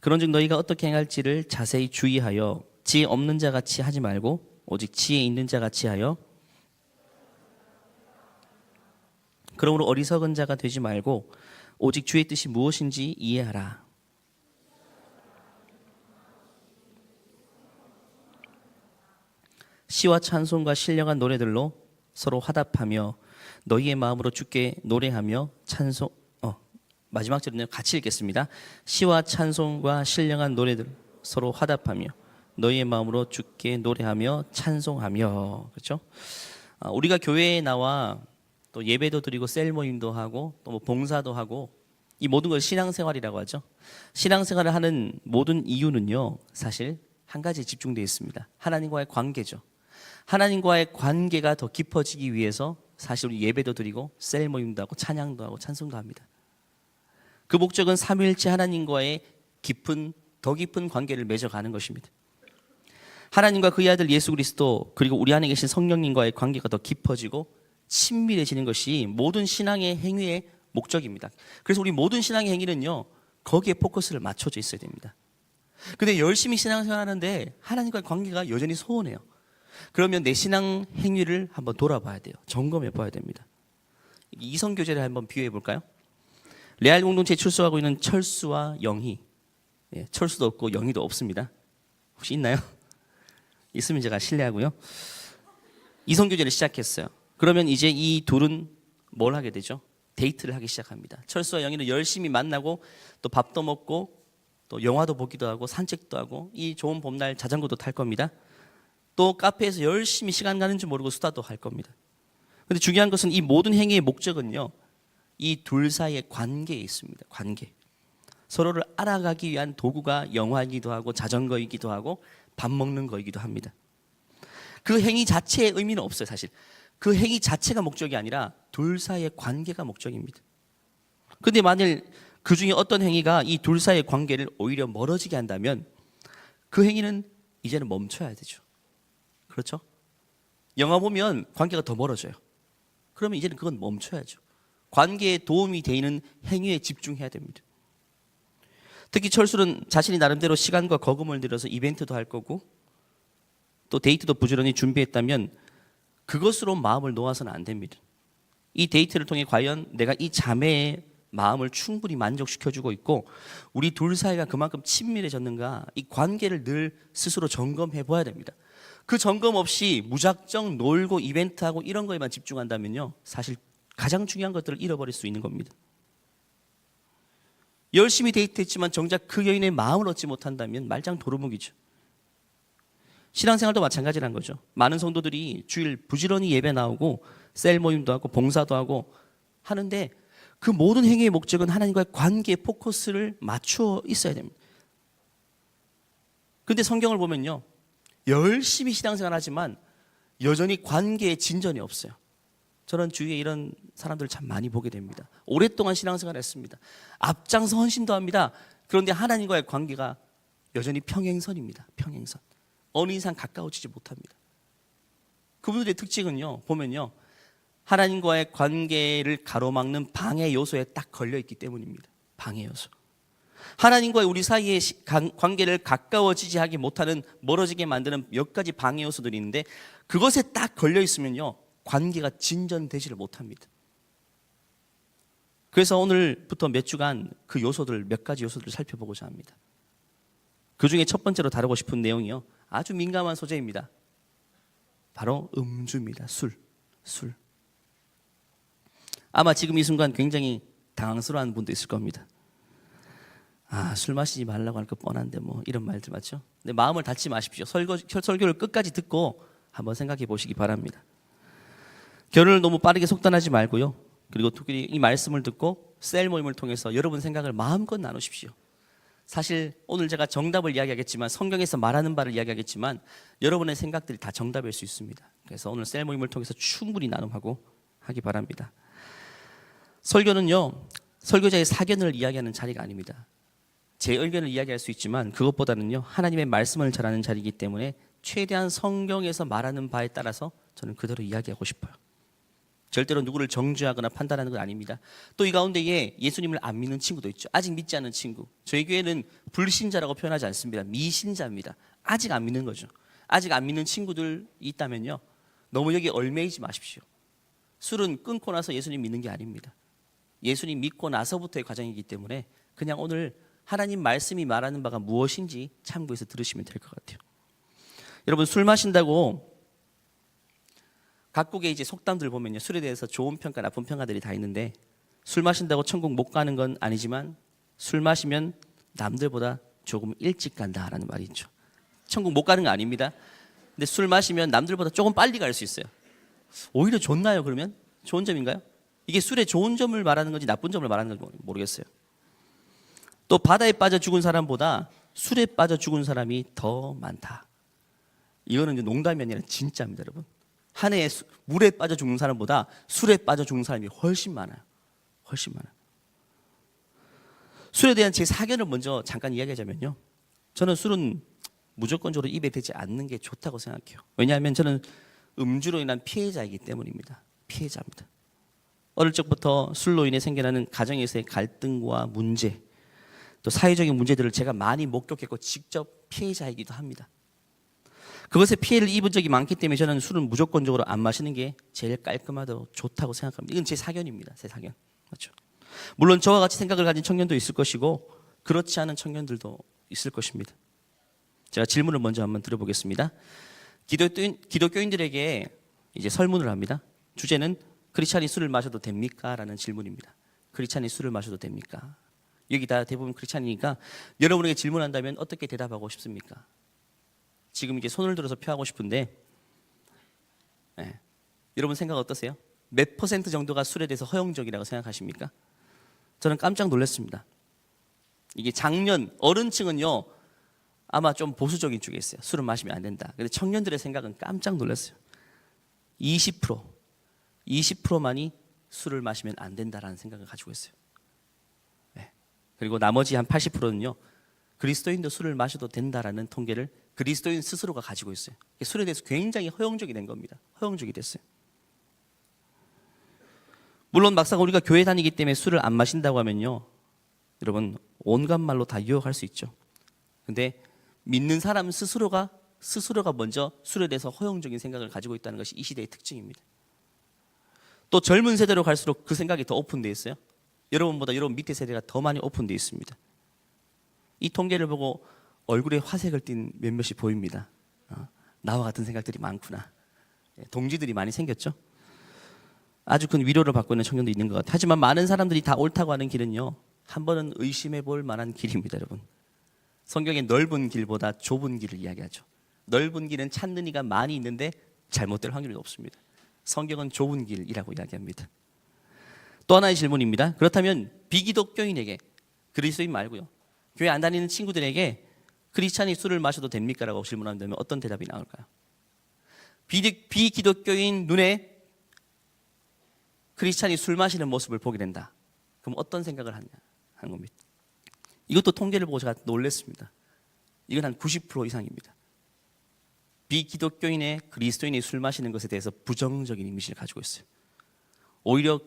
그런즉 너희가 어떻게 행할지를 자세히 주의하여 지혜 없는 자 같이 하지 말고 오직 지혜 있는 자 같이 하여 그러므로 어리석은 자가 되지 말고 오직 주의 뜻이 무엇인지 이해하라. 시와 찬송과 신령한 노래들로 서로 화답하며 너희의 마음으로 주께 노래하며 찬송 마지막 절은요 같이 읽겠습니다. 시와 찬송과 신령한 노래들 서로 화답하며 너희의 마음으로 주께 노래하며 찬송하며. 그렇죠? 우리가 교회에 나와 또 예배도 드리고 셀 모임도 하고 또 뭐 봉사도 하고 이 모든 걸 신앙생활이라고 하죠. 신앙생활을 하는 모든 이유는요 사실 한 가지에 집중되어 있습니다. 하나님과의 관계죠. 하나님과의 관계가 더 깊어지기 위해서 사실 우리 예배도 드리고 셀 모임도 하고 찬양도 하고 찬송도 합니다. 그 목적은 삼위일체 하나님과의 더 깊은 관계를 맺어가는 것입니다. 하나님과 그의 아들 예수 그리스도 그리고 우리 안에 계신 성령님과의 관계가 더 깊어지고 친밀해지는 것이 모든 신앙의 행위의 목적입니다. 그래서 우리 모든 신앙의 행위는요 거기에 포커스를 맞춰져 있어야 됩니다. 근데 열심히 신앙생활하는데 하나님과의 관계가 여전히 소원해요. 그러면 내 신앙 행위를 한번 돌아봐야 돼요. 점검해 봐야 됩니다. 이성교제를 한번 비교해 볼까요? 레알 공동체에 출석하고 있는 철수와 영희, 철수도 없고 영희도 없습니다. 혹시 있나요? 있으면 제가 실례하고요. 이성교제를 시작했어요. 그러면 이제 이 둘은 뭘 하게 되죠? 데이트를 하기 시작합니다. 철수와 영희는 열심히 만나고 또 밥도 먹고 또 영화도 보기도 하고 산책도 하고 이 좋은 봄날 자전거도 탈 겁니다. 또 카페에서 열심히 시간 가는 줄 모르고 수다도 할 겁니다. 그런데 중요한 것은 이 모든 행위의 목적은요 이 둘 사이의 관계에 있습니다. 관계. 서로를 알아가기 위한 도구가 영화이기도 하고 자전거이기도 하고 밥 먹는 거이기도 합니다. 그 행위 자체의 의미는 없어요. 사실 그 행위 자체가 목적이 아니라 둘 사이의 관계가 목적입니다. 그런데 만일 그 중에 어떤 행위가 이 둘 사이의 관계를 오히려 멀어지게 한다면 그 행위는 이제는 멈춰야 되죠. 그렇죠? 영화 보면 관계가 더 멀어져요. 그러면 이제는 그건 멈춰야죠. 관계에 도움이 되는 행위에 집중해야 됩니다. 특히 철수는 자신이 나름대로 시간과 거금을 들여서 이벤트도 할 거고 또 데이트도 부지런히 준비했다면 그것으로 마음을 놓아서는 안 됩니다. 이 데이트를 통해 과연 내가 이 자매의 마음을 충분히 만족시켜주고 있고 우리 둘 사이가 그만큼 친밀해졌는가 이 관계를 늘 스스로 점검해 봐야 됩니다. 그 점검 없이 무작정 놀고 이벤트하고 이런 거에만 집중한다면요 사실 가장 중요한 것들을 잃어버릴 수 있는 겁니다. 열심히 데이트했지만 정작 그 여인의 마음을 얻지 못한다면 말짱 도루묵이죠. 신앙생활도 마찬가지란 거죠. 많은 성도들이 주일 부지런히 예배 나오고 셀 모임도 하고 봉사도 하고 하는데 그 모든 행위의 목적은 하나님과의 관계에 포커스를 맞추어 있어야 됩니다. 그런데 성경을 보면요 열심히 신앙생활 하지만 여전히 관계에 진전이 없어요. 저는 주위에 이런 사람들을 참 많이 보게 됩니다. 오랫동안 신앙생활을 했습니다. 앞장서 헌신도 합니다. 그런데 하나님과의 관계가 여전히 평행선입니다. 평행선. 어느 이상 가까워지지 못합니다. 그분들의 특징은요 보면요 하나님과의 관계를 가로막는 방해 요소에 딱 걸려있기 때문입니다. 방해 요소. 하나님과 우리 사이의 관계를 가까워지지 하기 못하는 멀어지게 만드는 몇 가지 방해 요소들이 있는데 그것에 딱 걸려있으면요 관계가 진전되지를 못합니다. 그래서 오늘부터 몇 주간 그 요소들 몇 가지 요소들을 살펴보고자 합니다. 그 중에 첫 번째로 다루고 싶은 내용이요 아주 민감한 소재입니다. 바로 음주입니다. 술. 아마 지금 이 순간 굉장히 당황스러운 분도 있을 겁니다. 술 마시지 말라고 할 거 뻔한데 뭐 이런 말들 맞죠? 근데 마음을 닫지 마십시오. 설교를 끝까지 듣고 한번 생각해 보시기 바랍니다. 결혼을 너무 빠르게 속단하지 말고요. 그리고 특히 이 말씀을 듣고 셀 모임을 통해서 여러분 생각을 마음껏 나누십시오. 사실 오늘 제가 정답을 이야기하겠지만 성경에서 말하는 바를 이야기하겠지만 여러분의 생각들이 다 정답일 수 있습니다. 그래서 오늘 셀 모임을 통해서 충분히 나눔하고 하기 바랍니다. 설교는요 설교자의 사견을 이야기하는 자리가 아닙니다. 제 의견을 이야기할 수 있지만 그것보다는요 하나님의 말씀을 전하는 자리이기 때문에 최대한 성경에서 말하는 바에 따라서 저는 그대로 이야기하고 싶어요. 절대로 누구를 정죄하거나 판단하는 건 아닙니다. 또 이 가운데에 예수님을 안 믿는 친구도 있죠. 아직 믿지 않는 친구. 저희 교회는 불신자라고 표현하지 않습니다. 미신자입니다. 아직 안 믿는 거죠. 아직 안 믿는 친구들 있다면요, 너무 여기 얽매이지 마십시오. 술은 끊고 나서 예수님 믿는 게 아닙니다. 예수님 믿고 나서부터의 과정이기 때문에 그냥 오늘 하나님 말씀이 말하는 바가 무엇인지 참고해서 들으시면 될 것 같아요. 여러분, 술 마신다고 각국의 이제 속담들 보면요, 술에 대해서 좋은 평가, 나쁜 평가들이 다 있는데, 술 마신다고 천국 못 가는 건 아니지만 술 마시면 남들보다 조금 일찍 간다라는 말이 있죠. 천국 못 가는 거 아닙니다. 근데 술 마시면 남들보다 조금 빨리 갈 수 있어요. 오히려 좋나요? 그러면 좋은 점인가요? 이게 술의 좋은 점을 말하는 건지 나쁜 점을 말하는 건지 모르겠어요. 또 바다에 빠져 죽은 사람보다 술에 빠져 죽은 사람이 더 많다. 이거는 이제 농담이 아니라 진짜입니다, 여러분. 한 해에 물에 빠져 죽는 사람보다 술에 빠져 죽는 사람이 훨씬 많아요. 훨씬 많아요. 술에 대한 제 사견을 먼저 잠깐 이야기하자면요, 저는 술은 무조건적으로 입에 대지 않는 게 좋다고 생각해요. 왜냐하면 저는 음주로 인한 피해자이기 때문입니다. 피해자입니다. 어릴 적부터 술로 인해 생겨나는 가정에서의 갈등과 문제, 또 사회적인 문제들을 제가 많이 목격했고 직접 피해자이기도 합니다. 그것에 피해를 입은 적이 많기 때문에 저는 술은 무조건적으로 안 마시는 게 제일 깔끔하고 좋다고 생각합니다. 이건 제 사견입니다. 제 사견. 맞죠? 물론 저와 같이 생각을 가진 청년도 있을 것이고 그렇지 않은 청년들도 있을 것입니다. 제가 질문을 먼저 한번 드려보겠습니다. 기독교인들에게 이제 설문을 합니다. 주제는 크리스찬이 술을 마셔도 됩니까? 라는 질문입니다. 크리스찬이 술을 마셔도 됩니까? 여기 다 대부분 크리스찬이니까 여러분에게 질문한다면 어떻게 대답하고 싶습니까? 지금 이제 손을 들어서 표하고 싶은데, 네. 여러분 생각 어떠세요? 몇 퍼센트 정도가 술에 대해서 허용적이라고 생각하십니까? 저는 깜짝 놀랐습니다. 이게 작년 어른층은요 아마 좀 보수적인 쪽에 있어요. 술을 마시면 안 된다. 근데 청년들의 생각은 깜짝 놀랐어요. 20%만이 술을 마시면 안 된다라는 생각을 가지고 있어요. 네. 그리고 나머지 한 80%는요 그리스도인도 술을 마셔도 된다라는 통계를 그리스도인 스스로가 가지고 있어요. 술에 대해서 굉장히 허용적이 된 겁니다. 허용적이 됐어요. 물론 막상 우리가 교회 다니기 때문에 술을 안 마신다고 하면요, 여러분 온갖 말로 다 유혹할 수 있죠. 근데 믿는 사람 스스로가 먼저 술에 대해서 허용적인 생각을 가지고 있다는 것이 이 시대의 특징입니다. 또 젊은 세대로 갈수록 그 생각이 더 오픈되어 있어요. 여러분보다 여러분 밑에 세대가 더 많이 오픈되어 있습니다. 이 통계를 보고 얼굴에 화색을 띤 몇몇이 보입니다. 나와 같은 생각들이 많구나. 동지들이 많이 생겼죠. 아주 큰 위로를 받고 있는 청년도 있는 것 같아요. 하지만 많은 사람들이 다 옳다고 하는 길은요, 한 번은 의심해 볼 만한 길입니다, 여러분. 성경에 넓은 길보다 좁은 길을 이야기하죠. 넓은 길은 찾는 이가 많이 있는데 잘못될 확률이 높습니다. 성경은 좁은 길이라고 이야기합니다. 또 하나의 질문입니다. 그렇다면 비기독교인에게, 그리스도인 말고요, 교회 안 다니는 친구들에게 크리스찬이 술을 마셔도 됩니까? 라고 질문한다면 어떤 대답이 나올까요? 비기독교인 눈에 크리스찬이 술 마시는 모습을 보게 된다. 그럼 어떤 생각을 하냐 하는 겁니다. 이것도 통계를 보고 제가 놀랐습니다. 이건 한 90% 이상입니다. 비기독교인의 그리스도인이 술 마시는 것에 대해서 부정적인 이미지를 가지고 있어요. 오히려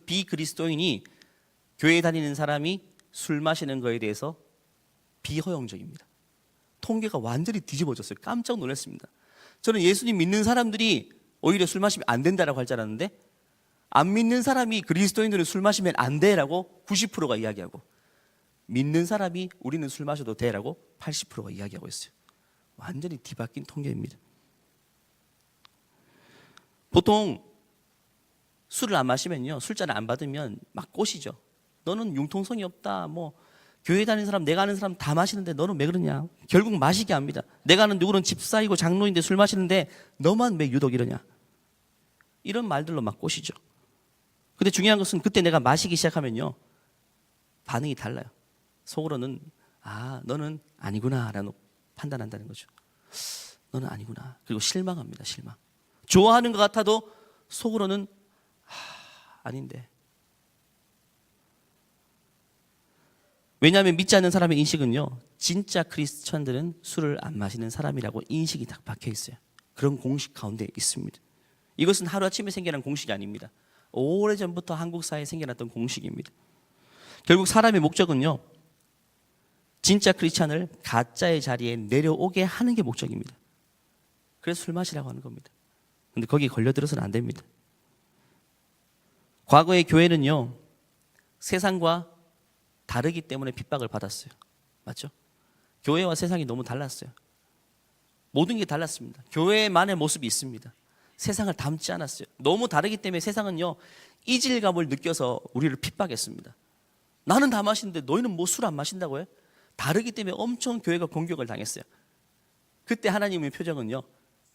비그리스도인이 교회에 다니는 사람이 술 마시는 것에 대해서 비허용적입니다. 통계가 완전히 뒤집어졌어요. 깜짝 놀랐습니다. 저는 예수님 믿는 사람들이 오히려 술 마시면 안 된다라고 할 줄 알았는데, 안 믿는 사람이 그리스도인들은 술 마시면 안 돼라고 90%가 이야기하고, 믿는 사람이 우리는 술 마셔도 돼라고 80%가 이야기하고 있어요. 완전히 뒤바뀐 통계입니다. 보통 술을 안 마시면요, 술잔을 안 받으면 막 꼬시죠. 너는 융통성이 없다. 뭐 교회 다니는 사람, 내가 아는 사람 다 마시는데 너는 왜 그러냐. 결국 마시게 합니다. 내가 아는 누구는 집사이고 장로인데 술 마시는데 너만 왜 유독 이러냐. 이런 말들로 막 꼬시죠. 근데 중요한 것은 그때 내가 마시기 시작하면요, 반응이 달라요. 속으로는 너는 아니구나 라는 판단한다는 거죠. 너는 아니구나. 그리고 실망합니다. 실망. 좋아하는 것 같아도 속으로는 아닌데. 왜냐하면 믿지 않는 사람의 인식은요, 진짜 크리스천들은 술을 안 마시는 사람이라고 인식이 딱 박혀 있어요. 그런 공식 가운데 있습니다. 이것은 하루아침에 생겨난 공식이 아닙니다. 오래전부터 한국 사회에 생겨났던 공식입니다. 결국 사람의 목적은요, 진짜 크리스찬을 가짜의 자리에 내려오게 하는 게 목적입니다. 그래서 술 마시라고 하는 겁니다. 근데 거기에 걸려들어서는 안 됩니다. 과거의 교회는요, 세상과 다르기 때문에 핍박을 받았어요. 맞죠? 교회와 세상이 너무 달랐어요. 모든 게 달랐습니다. 교회만의 모습이 있습니다. 세상을 닮지 않았어요. 너무 다르기 때문에 세상은요, 이질감을 느껴서 우리를 핍박했습니다. 나는 다 마시는데 너희는 뭐 술 안 마신다고 해? 다르기 때문에 엄청 교회가 공격을 당했어요. 그때 하나님의 표정은요,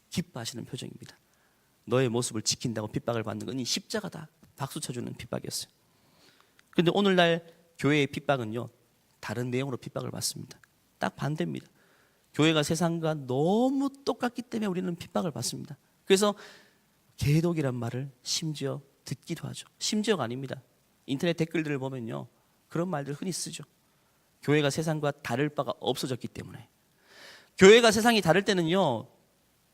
기뻐하시는 표정입니다. 너의 모습을 지킨다고 핍박을 받는 건 이 십자가다. 박수 쳐주는 핍박이었어요. 그런데 오늘날 교회의 핍박은요, 다른 내용으로 핍박을 받습니다. 딱 반대입니다. 교회가 세상과 너무 똑같기 때문에 우리는 핍박을 받습니다. 그래서 개독이란 말을 심지어 듣기도 하죠. 심지어가 아닙니다. 인터넷 댓글들을 보면요, 그런 말들 흔히 쓰죠. 교회가 세상과 다를 바가 없어졌기 때문에. 교회가 세상이 다를 때는요,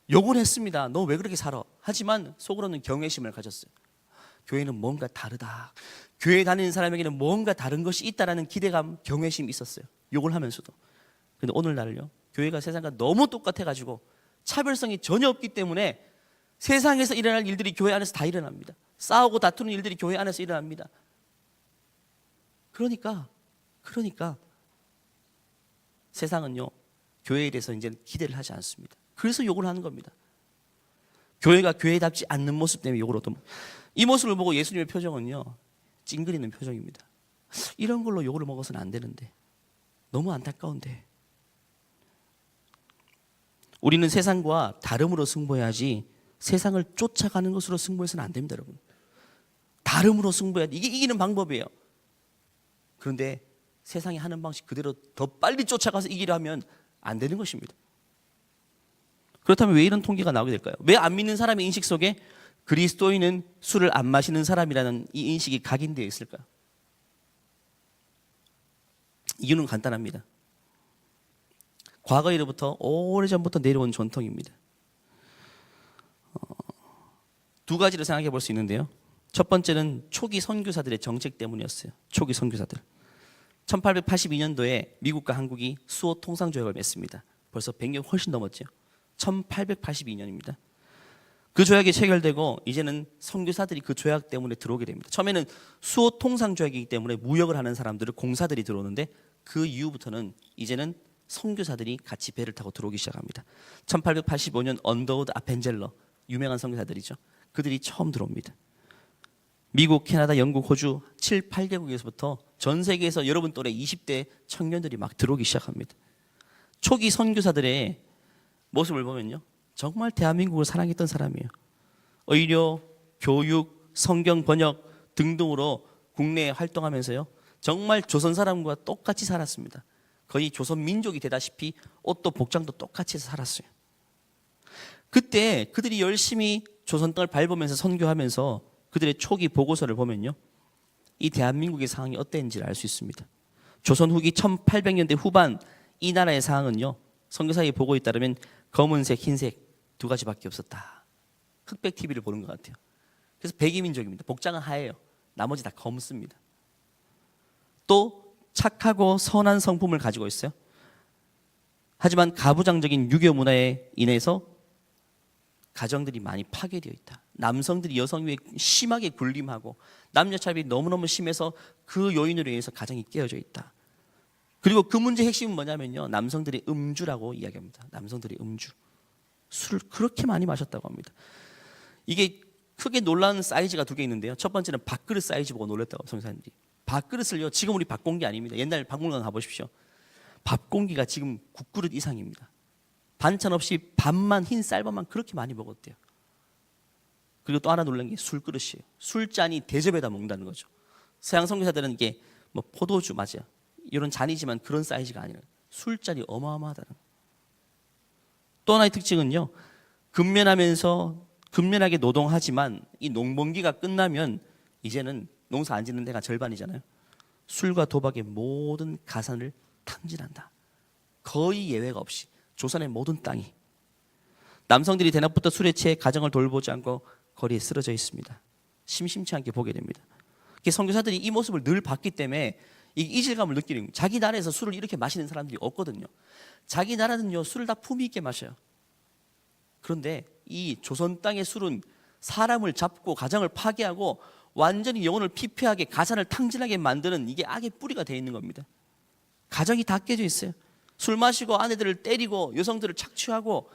욕을 했습니다. 너 왜 그렇게 살아? 하지만 속으로는 경외심을 가졌어요. 교회는 뭔가 다르다. 교회 다니는 사람에게는 뭔가 다른 것이 있다라는 기대감, 경외심이 있었어요. 욕을 하면서도. 근데 오늘날은요, 교회가 세상과 너무 똑같아가지고 차별성이 전혀 없기 때문에 세상에서 일어날 일들이 교회 안에서 다 일어납니다. 싸우고 다투는 일들이 교회 안에서 일어납니다. 그러니까 세상은요, 교회에 대해서 이제 기대를 하지 않습니다. 그래서 욕을 하는 겁니다. 교회가 교회답지 않는 모습 때문에 욕을 얻어. 이 모습을 보고 예수님의 표정은요, 찡그리는 표정입니다. 이런 걸로 욕을 먹어서는 안 되는데, 너무 안타까운데. 우리는 세상과 다름으로 승부해야지 세상을 쫓아가는 것으로 승부해서는 안 됩니다, 여러분. 다름으로 승부해야지. 이게 이기는 방법이에요. 그런데 세상이 하는 방식 그대로 더 빨리 쫓아가서 이기려 하면 안 되는 것입니다. 그렇다면 왜 이런 통계가 나오게 될까요? 왜 안 믿는 사람의 인식 속에 그리스도인은 술을 안 마시는 사람이라는 이 인식이 각인되어 있을까요? 이유는 간단합니다. 과거에로부터 오래전부터 내려온 전통입니다. 두 가지로 생각해 볼 수 있는데요. 첫 번째는 초기 선교사들의 정책 때문이었어요. 초기 선교사들. 1882년도에 미국과 한국이 수호 통상조약을 맺습니다. 벌써 100년 훨씬 넘었죠. 1882년입니다. 그 조약이 체결되고 이제는 선교사들이 그 조약 때문에 들어오게 됩니다. 처음에는 수호 통상조약이기 때문에 무역을 하는 사람들을 공사들이 들어오는데 그 이후부터는 이제는 선교사들이 같이 배를 타고 들어오기 시작합니다. 1885년 언더우드 아펜젤러, 유명한 선교사들이죠. 그들이 처음 들어옵니다. 미국, 캐나다, 영국, 호주 7, 8개국에서부터 전 세계에서 여러분 또래 20대 청년들이 막 들어오기 시작합니다. 초기 선교사들의 모습을 보면요, 정말 대한민국을 사랑했던 사람이에요. 의료, 교육, 성경 번역 등등으로 국내에 활동하면서요, 정말 조선 사람과 똑같이 살았습니다. 거의 조선 민족이 되다시피 옷도 복장도 똑같이 해서 살았어요. 그때 그들이 열심히 조선 땅을 밟으면서 선교하면서 그들의 초기 보고서를 보면요, 이 대한민국의 상황이 어땠는지를 알 수 있습니다. 조선 후기 1800년대 후반 이 나라의 상황은요, 선교사의 보고에 따르면 검은색, 흰색 두 가지밖에 없었다. 흑백 TV를 보는 것 같아요. 그래서 백이민족입니다. 복장은 하얘요. 나머지 다 검습니다. 또 착하고 선한 성품을 가지고 있어요. 하지만 가부장적인 유교 문화에 인해서 가정들이 많이 파괴되어 있다. 남성들이 여성 위에 심하게 군림하고 남녀 차별이 너무너무 심해서 그 요인으로 인해서 가정이 깨어져 있다. 그리고 그 문제의 핵심은 뭐냐면요, 남성들이 음주라고 이야기합니다. 남성들이 음주. 술을 그렇게 많이 마셨다고 합니다. 이게 크게 놀라는 사이즈가 두 개 있는데요. 첫 번째는 밥그릇 사이즈 보고 놀랐다고 선생님들이. 밥그릇을요, 지금 우리 밥공기 아닙니다. 옛날 박물관 가보십시오. 밥공기가 지금 국그릇 이상입니다. 반찬 없이 밥만, 흰 쌀밥만 그렇게 많이 먹었대요. 그리고 또 하나 놀란 게 술그릇이에요. 술잔이 대접에다 먹는다는 거죠. 서양 선교사들은 이게 뭐 포도주 맞아요. 이런 잔이지만 그런 사이즈가 아니라 술잔이 어마어마하다는. 또 하나의 특징은요, 근면하게 노동하지만 이 농번기가 끝나면 이제는 농사 안 짓는 데가 절반이잖아요. 술과 도박의 모든 가산을 탕진한다. 거의 예외가 없이 조선의 모든 땅이. 남성들이 대낮부터 술에 취해 가정을 돌보지 않고 거리에 쓰러져 있습니다. 심심치 않게 보게 됩니다. 선교사들이 이 모습을 늘 봤기 때문에 이 이질감을 느끼는 거예요. 자기 나라에서 술을 이렇게 마시는 사람들이 없거든요. 자기 나라는요 술을 다 품위 있게 마셔요. 그런데 이 조선 땅의 술은 사람을 잡고 가정을 파괴하고 완전히 영혼을 피폐하게 가산을 탕진하게 만드는 이게 악의 뿌리가 되어 있는 겁니다. 가정이 다 깨져 있어요. 술 마시고 아내들을 때리고 여성들을 착취하고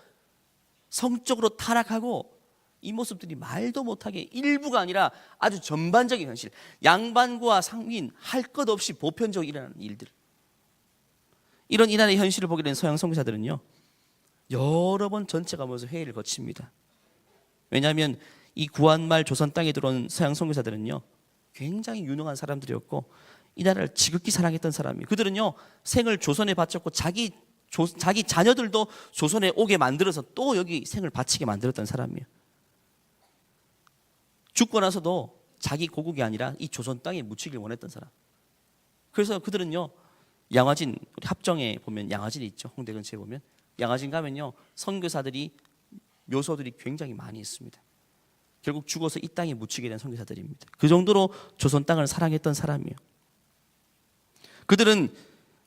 성적으로 타락하고 이 모습들이 말도 못하게 일부가 아니라 아주 전반적인 현실, 양반과 상민 할 것 없이 보편적으로 일어나는 일들. 이런 이날의 현실을 보게 된 서양 선교사들은요 여러 번 전체가 모여서 회의를 거칩니다. 왜냐하면 이 구한말 조선 땅에 들어온 서양 선교사들은요 굉장히 유능한 사람들이었고 이 나라를 지극히 사랑했던 사람이에요. 그들은요 생을 조선에 바쳤고 자기 자녀들도 조선에 오게 만들어서 또 여기 생을 바치게 만들었던 사람이에요. 죽고 나서도 자기 고국이 아니라 이 조선 땅에 묻히길 원했던 사람. 그래서 그들은요 양화진, 우리 합정에 보면 양화진이 있죠. 홍대 근처에 보면 양화진 가면요 선교사들이 묘소들이 굉장히 많이 있습니다. 결국 죽어서 이 땅에 묻히게 된 선교사들입니다. 그 정도로 조선 땅을 사랑했던 사람이에요. 그들은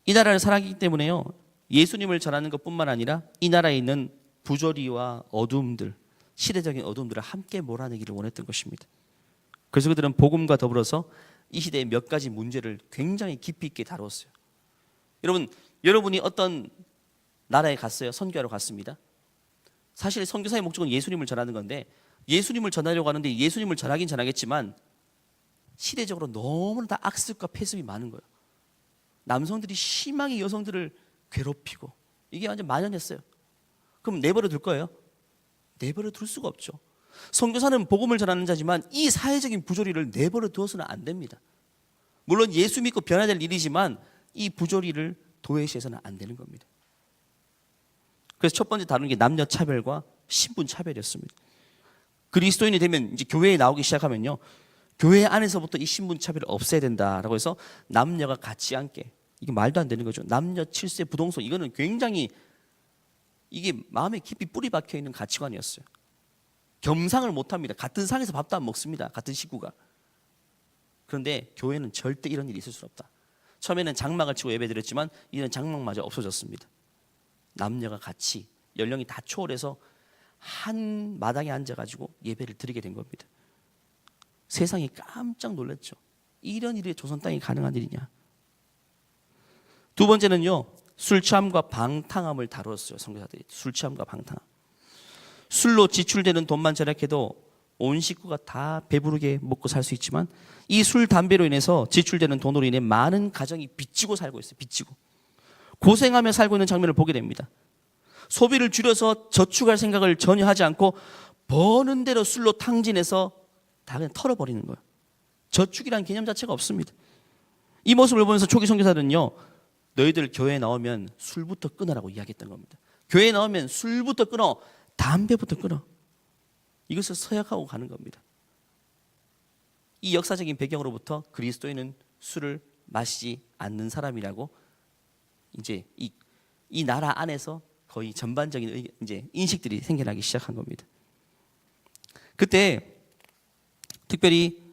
이 나라를 사랑하기 때문에요 예수님을 전하는 것뿐만 아니라 이 나라에 있는 부조리와 어두움들, 시대적인 어두움들을 함께 몰아내기를 원했던 것입니다. 그래서 그들은 복음과 더불어서 이 시대의 몇 가지 문제를 굉장히 깊이 있게 다루었어요. 여러분이 어떤 나라에 갔어요? 선교하러 갔습니다. 사실 선교사의 목적은 예수님을 전하는 건데 예수님을 전하려고 하는데 예수님을 전하긴 전하겠지만 시대적으로 너무나 다 악습과 폐습이 많은 거예요. 남성들이 심하게 여성들을 괴롭히고 이게 완전 만연했어요. 그럼 내버려 둘 거예요? 내버려 둘 수가 없죠. 선교사는 복음을 전하는 자지만 이 사회적인 부조리를 내버려 두어서는 안 됩니다. 물론 예수 믿고 변화야 될 일이지만 이 부조리를 도외시해서는 안 되는 겁니다. 그래서 첫 번째 다루는 게 남녀 차별과 신분 차별이었습니다. 그리스도인이 되면 이제 교회에 나오기 시작하면요 교회 안에서부터 이 신분 차별을 없애야 된다라고 해서 남녀가 같이 앉게, 이게 말도 안 되는 거죠. 남녀 칠세 부동성, 이거는 굉장히 이게 마음에 깊이 뿌리 박혀 있는 가치관이었어요. 겸상을 못 합니다. 같은 상에서 밥도 안 먹습니다. 같은 식구가. 그런데 교회는 절대 이런 일이 있을 수 없다. 처음에는 장막을 치고 예배드렸지만 이제는 장막마저 없어졌습니다. 남녀가 같이 연령이 다 초월해서 한 마당에 앉아가지고 예배를 드리게 된 겁니다. 세상이 깜짝 놀랐죠. 이런 일이 조선 땅에 가능한 일이냐. 두 번째는요 술 취함과 방탕함을 다루었어요. 선교사들이 술 취함과 방탕함. 술로 지출되는 돈만 절약해도 온 식구가 다 배부르게 먹고 살 수 있지만 이 술 담배로 인해서 지출되는 돈으로 인해 많은 가정이 빚지고 살고 있어요. 빚지고 고생하며 살고 있는 장면을 보게 됩니다. 소비를 줄여서 저축할 생각을 전혀 하지 않고 버는 대로 술로 탕진해서 다 그냥 털어버리는 거예요. 저축이란 개념 자체가 없습니다. 이 모습을 보면서 초기 선교사들은요 너희들 교회에 나오면 술부터 끊으라고 이야기했던 겁니다. 교회에 나오면 술부터 끊어, 담배부터 끊어. 이것을 서약하고 가는 겁니다. 이 역사적인 배경으로부터 그리스도인은 술을 마시지 않는 사람이라고 이제 이 나라 안에서 거의 전반적인 이제 인식들이 생겨나기 시작한 겁니다. 그때 특별히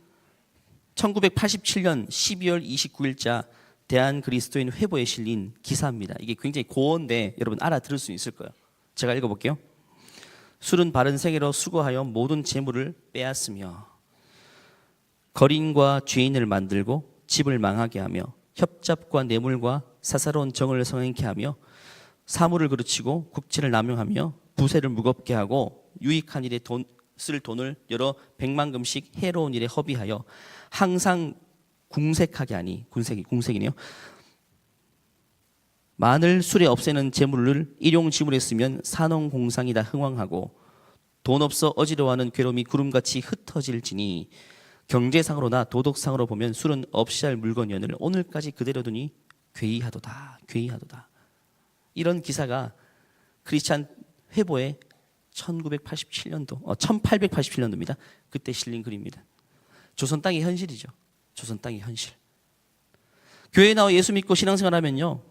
1987년 12월 29일자 대한그리스도인 회보에 실린 기사입니다. 이게 굉장히 고어인데 여러분 알아들을 수 있을 거예요. 제가 읽어볼게요. 술은 바른 생애로 수고하여 모든 재물을 빼앗으며 거린과 죄인을 만들고 집을 망하게 하며 협잡과 뇌물과 사사로운 정을 성행케 하며 사물을 그르치고 국체를 남용하며 부세를 무겁게 하고 유익한 일에 쓸 돈을 여러 백만금씩 해로운 일에 허비하여 항상 궁색하게 하니, 궁색이네요. 만일 술에 없애는 재물을 일용지물에 쓰면 산업공상이다 흥왕하고 돈 없어 어지러워하는 괴로움이 구름같이 흩어질지니 경제상으로나 도덕상으로 보면 술은 없이 할 물건이오늘 오늘까지 그대로 두니 괴이하도다. 이런 기사가 크리스찬 회보에 1887년도입니다. 그때 실린 글입니다. 조선 땅의 현실이죠. 조선 땅의 현실. 교회에 나와 예수 믿고 신앙생활하면요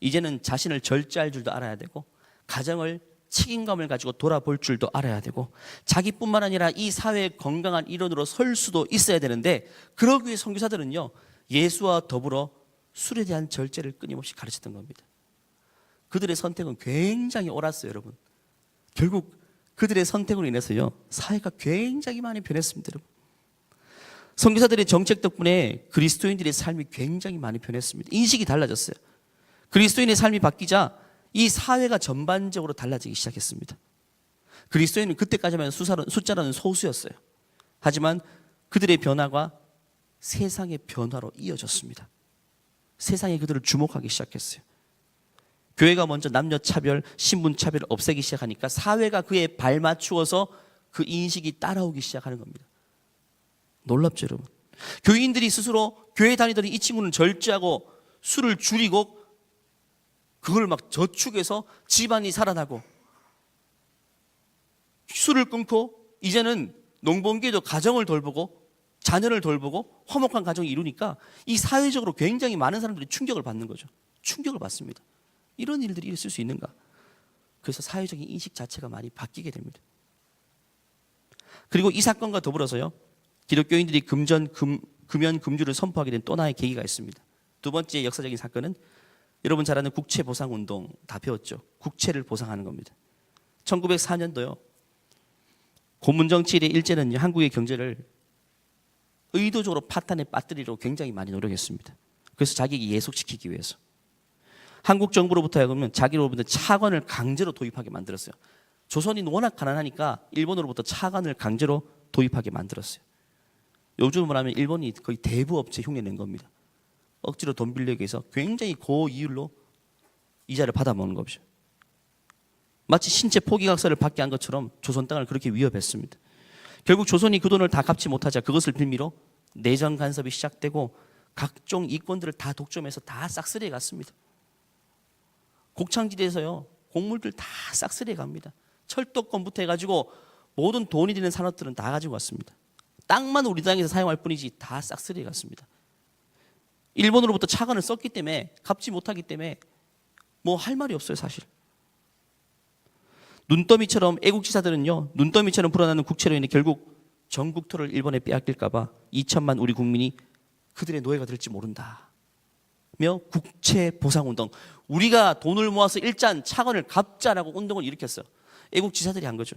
이제는 자신을 절제할 줄도 알아야 되고 가정을 책임감을 가지고 돌아볼 줄도 알아야 되고 자기뿐만 아니라 이 사회의 건강한 일원으로 설 수도 있어야 되는데 그러기 위해 선교사들은요 예수와 더불어 술에 대한 절제를 끊임없이 가르쳤던 겁니다. 그들의 선택은 굉장히 옳았어요, 여러분. 결국 그들의 선택으로 인해서요 사회가 굉장히 많이 변했습니다, 여러분. 선교사들의 정책 덕분에 그리스도인들의 삶이 굉장히 많이 변했습니다. 인식이 달라졌어요. 그리스도인의 삶이 바뀌자 이 사회가 전반적으로 달라지기 시작했습니다. 그리스도인은 그때까지만 숫자라는 소수였어요. 하지만 그들의 변화가 세상의 변화로 이어졌습니다. 세상이 그들을 주목하기 시작했어요. 교회가 먼저 남녀차별, 신분차별을 없애기 시작하니까 사회가 그에 발맞추어서 그 인식이 따라오기 시작하는 겁니다. 놀랍죠, 여러분? 교인들이 스스로 교회 다니더니 이 친구는 절제하고 술을 줄이고 그걸 막 저축해서 집안이 살아나고 술을 끊고 이제는 농번기에도 가정을 돌보고 자녀를 돌보고 화목한 가정을 이루니까 이 사회적으로 굉장히 많은 사람들이 충격을 받는 거죠. 충격을 받습니다. 이런 일들이 있을 수 있는가? 그래서 사회적인 인식 자체가 많이 바뀌게 됩니다. 그리고 이 사건과 더불어서요 기독교인들이 금연 금주를 선포하게 된 또 하나의 계기가 있습니다. 두 번째 역사적인 사건은 여러분 잘 아는 국채 보상 운동 다 배웠죠. 국채를 보상하는 겁니다. 1904년도요 고문정치일의 일제는 한국의 경제를 의도적으로 파탄에 빠뜨리려고 굉장히 많이 노력했습니다. 그래서 자기에게 예속시키기 위해서 한국 정부로부터 하여금 자기로부터 차관을 강제로 도입하게 만들었어요. 조선이 워낙 가난하니까 일본으로부터 차관을 강제로 도입하게 만들었어요. 요즘으로 하면 일본이 거의 대부업체 흉내 낸 겁니다. 억지로 돈 빌리기 위해서 굉장히 고이율로 이자를 받아먹는 것이죠. 마치 신체 포기각서를 받게 한 것처럼 조선 땅을 그렇게 위협했습니다. 결국 조선이 그 돈을 다 갚지 못하자 그것을 빌미로 내정 간섭이 시작되고 각종 이권들을 다 독점해서 다 싹쓸이해 갔습니다. 곡창지대에서요 곡물들 다 싹쓸이해 갑니다. 철도권부터 해가지고 모든 돈이 되는 산업들은 다 가지고 왔습니다. 땅만 우리 땅에서 사용할 뿐이지 다 싹쓸이해 갔습니다. 일본으로부터 차관을 썼기 때문에 갚지 못하기 때문에 뭐 할 말이 없어요, 사실. 눈더미처럼 애국지사들은요 눈더미처럼 불어나는 국채로 인해 결국 전국토를 일본에 빼앗길까 봐 2천만 우리 국민이 그들의 노예가 될지 모른다 며 국채 보상운동, 우리가 돈을 모아서 일단 차관을 갚자라고 운동을 일으켰어요. 애국지사들이 한 거죠.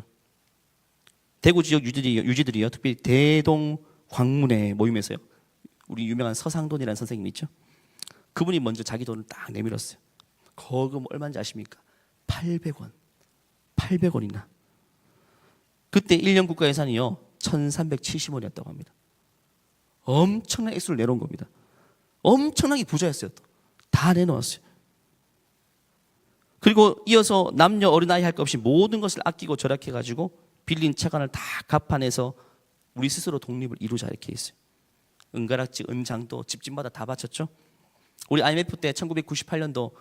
대구 지역 유지들이요 특별히 대동 광문회 모임에서요 우리 유명한 서상돈이라는 선생님이 있죠. 그분이 먼저 자기 돈을 딱 내밀었어요. 거금 얼마인지 아십니까? 800원. 800원이나. 그때 1년 국가 예산이요 1370원이었다고 합니다. 엄청난 액수를 내놓은 겁니다. 엄청나게 부자였어요. 또. 다 내놓았어요. 그리고 이어서 남녀 어린아이 할 것 없이 모든 것을 아끼고 절약해가지고 빌린 차관을 다 갚아내서 우리 스스로 독립을 이루자 이렇게 했어요. 은가락지, 은장도 집집마다 다 바쳤죠. 우리 IMF 때 1998년도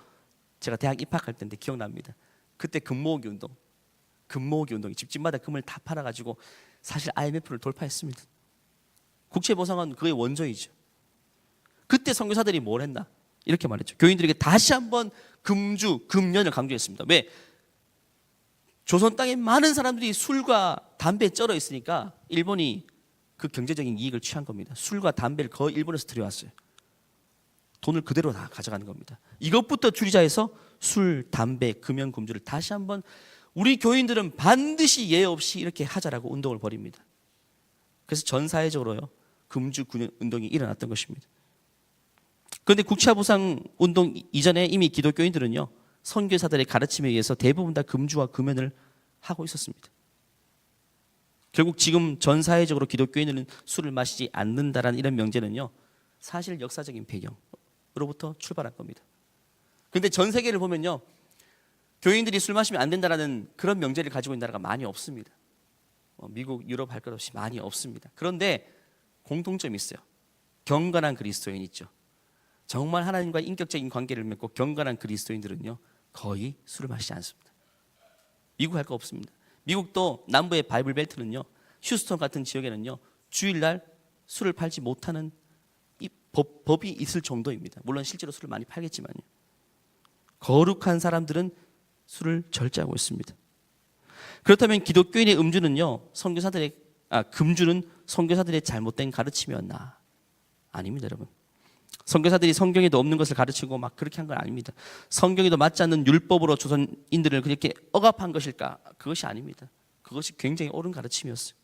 제가 대학 입학할 때인데 기억납니다. 그때 금모으기 운동이 집집마다 금을 다 팔아가지고 사실 IMF를 돌파했습니다. 국채보상은 그의 원조이죠. 그때 선교사들이 뭘 했나? 이렇게 말했죠. 교인들에게 다시 한번 금주, 금연을 강조했습니다. 왜? 조선 땅에 많은 사람들이 술과 담배에 쩔어 있으니까 일본이 그 경제적인 이익을 취한 겁니다. 술과 담배를 거의 일본에서 들여왔어요. 돈을 그대로 다 가져가는 겁니다. 이것부터 줄이자 해서 술, 담배, 금연, 금주를 다시 한번 우리 교인들은 반드시 예외 없이 이렇게 하자라고 운동을 벌입니다. 그래서 전 사회적으로요 금주 운동이 일어났던 것입니다. 그런데 국채보상 운동 이전에 이미 기독교인들은요 선교사들의 가르침에 의해서 대부분 다 금주와 금연을 하고 있었습니다. 결국 지금 전 사회적으로 기독교인들은 술을 마시지 않는다라는 이런 명제는요 사실 역사적인 배경으로부터 출발한 겁니다. 그런데 전 세계를 보면요 교인들이 술 마시면 안 된다라는 그런 명제를 가지고 있는 나라가 많이 없습니다. 미국, 유럽 할 것 없이 많이 없습니다. 그런데 공통점이 있어요. 경건한 그리스도인 있죠. 정말 하나님과 인격적인 관계를 맺고 경건한 그리스도인들은요 거의 술을 마시지 않습니다. 미국 할 거 없습니다. 미국도 남부의 바이블 벨트는요 휴스턴 같은 지역에는요 주일날 술을 팔지 못하는 이 법이 있을 정도입니다. 물론 실제로 술을 많이 팔겠지만요. 거룩한 사람들은 술을 절제하고 있습니다. 그렇다면 기독교인의 금주는 선교사들의 잘못된 가르침이었나? 아닙니다, 여러분. 선교사들이 성경에도 없는 것을 가르치고 막 그렇게 한 건 아닙니다. 성경에도 맞지 않는 율법으로 조선인들을 그렇게 억압한 것일까? 그것이 아닙니다. 그것이 굉장히 옳은 가르침이었어요.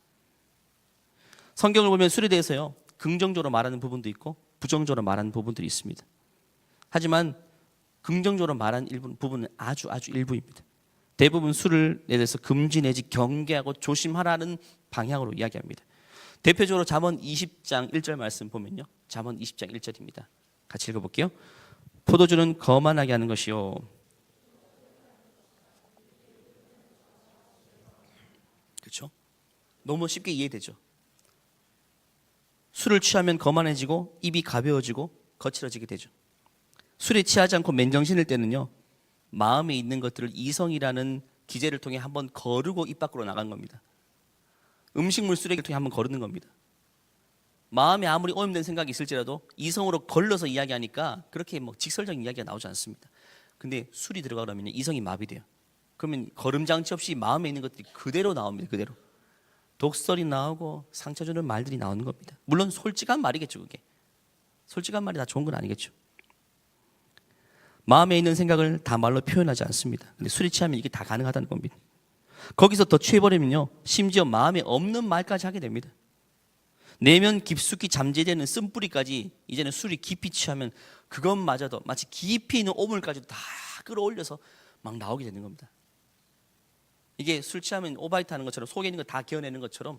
성경을 보면 술에 대해서요, 긍정적으로 말하는 부분도 있고 부정적으로 말하는 부분들이 있습니다. 하지만 긍정적으로 말하는 부분은 아주 일부입니다. 대부분 술을 대해서 금지 내지 경계하고 조심하라는 방향으로 이야기합니다. 대표적으로 잠언 20장 1절 말씀 보면요, 잠언 20장 1절입니다. 같이 읽어볼게요. 포도주는 거만하게 하는 것이요, 그렇죠? 너무 쉽게 이해되죠. 술을 취하면 거만해지고 입이 가벼워지고 거칠어지게 되죠. 술에 취하지 않고 맨정신일 때는요, 마음에 있는 것들을 이성이라는 기제를 통해 한번 거르고 입 밖으로 나간 겁니다. 음식물 쓰레기를 통해 한번 거르는 겁니다. 마음에 아무리 오염된 생각이 있을지라도 이성으로 걸러서 이야기하니까 그렇게 뭐 직설적인 이야기가 나오지 않습니다. 근데 술이 들어가 그러면 이성이 마비돼요. 그러면 걸음장치 없이 마음에 있는 것들이 그대로 나옵니다. 그대로. 독설이 나오고 상처 주는 말들이 나오는 겁니다. 물론 솔직한 말이겠죠, 그게. 솔직한 말이 다 좋은 건 아니겠죠. 마음에 있는 생각을 다 말로 표현하지 않습니다. 근데 술에 취하면 이게 다 가능하다는 겁니다. 거기서 더 취해버리면요, 심지어 마음에 없는 말까지 하게 됩니다. 내면 깊숙이 잠재되는 쓴뿌리까지 이제는 술이 깊이 취하면 그것마저도 마치 깊이 있는 오물까지도 다 끌어올려서 막 나오게 되는 겁니다. 이게 술 취하면 오바이트 하는 것처럼 속에 있는 거 다 개어내는 것처럼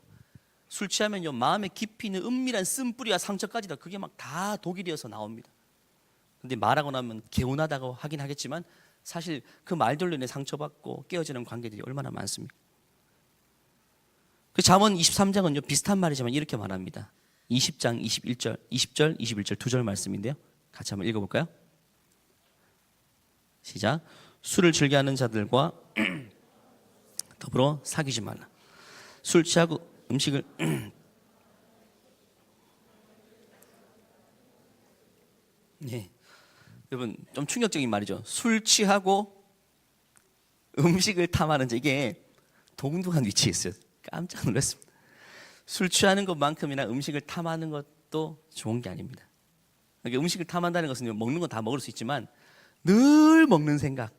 술 취하면요, 마음에 깊이 있는 은밀한 쓴뿌리와 상처까지 다 그게 막 다 독이 되어서 나옵니다. 근데 말하고 나면 개운하다고 하긴 하겠지만 사실 그 말들로 인해 상처받고 깨어지는 관계들이 얼마나 많습니까? 그 잠언 23장은요, 비슷한 말이지만 이렇게 말합니다. 20장 21절, 20절, 21절 두 절 말씀인데요, 같이 한번 읽어볼까요? 시작. 술을 즐겨하는 자들과 더불어 사귀지 말라. 술 취하고 음식을 네. 여러분 좀 충격적인 말이죠. 술 취하고 음식을 탐하는 자, 이게 동등한 위치에 있어요. 깜짝 놀랐습니다. 술 취하는 것만큼이나 음식을 탐하는 것도 좋은 게 아닙니다. 그러니까 음식을 탐한다는 것은 먹는 건 다 먹을 수 있지만 늘 먹는 생각,